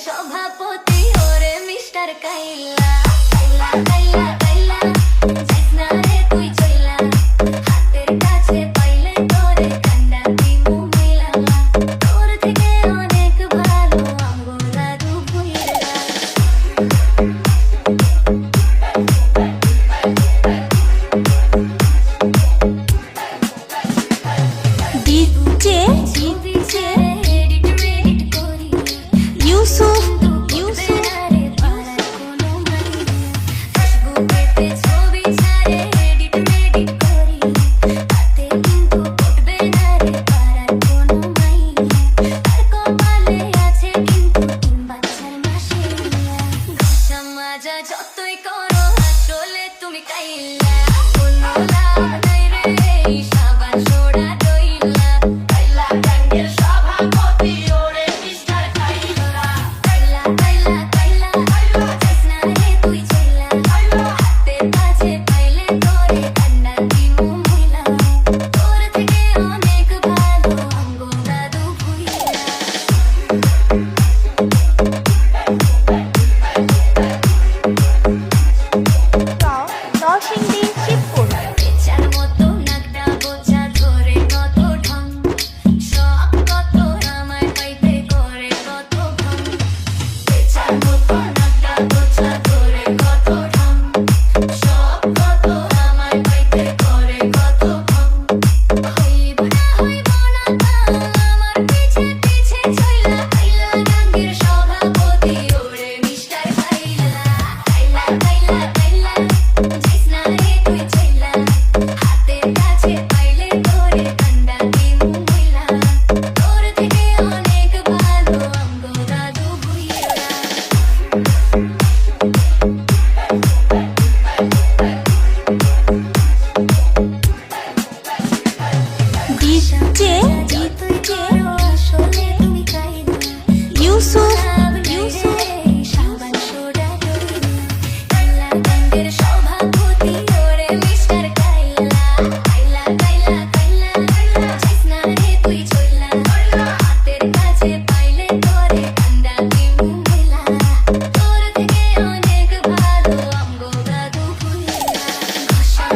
সভাপতি ওরে মিস্টার কাইলা কাইলা কাইলা কাইলা যাইস না রে তুই চইলা হাতের কাছে পাইলে তোরে কান্ডা দিমু মিলা তোর থেকে অনেক ভালো আমগো দাদু ভুইরা ডিজে ইউসুফ যতই করো আসলে তুমি কাইলা কোনো লাভ নাই রে সাবান সোডা দইলা কাইলা গাঙ্গের সভাপতি ওরে মিস্টার কাইলা কাইলা কাইলা কাইলা যাইস না রে তুই চইলা হাতের কাছে পাইলে তোরে কান্ডা দিমু মিলা তোর থেকে অনেক ভালো আমগো দাদু ভুইরা নরসিংদী শিবপুর বেচার মতো নাকটা বোঝা ধরে কত ঢং সব কত আমায় পাইতে করে কত ভং বেচার মতো নাকটা বোঝা ধরে কত ঢং সব কত আমায় পাইতে করে কত ভং হইব না তা আমার পিছে পিছে চইলা কাইলা গাঙ্গের সভাপতি ওরে মিস্টার কাইলা কাইলা কাইলা কাইলা যাইস না রে তুই চইলা হাতের কাছে পাইলে তোরে কান্ডা দিমু মিলা তোর থেকে অনেক ভালো আমগো দাদু ভুইরা ডিজে যতই করো আসলে তুমি কাইলা ইউসুফ সাবান সোডা দইলা কাইলা গাঙ্গের সভাপতি ওরে মিস্টার কাইলা কাইলা কাইলা কাইলা যাইস না রে তুই চইলা হাতের কাছে পাইলে তোরে কান্ডা দিমু মিলা তোর থেকে অনেক ভালো আমগো দাদু ভুইরা ঘষা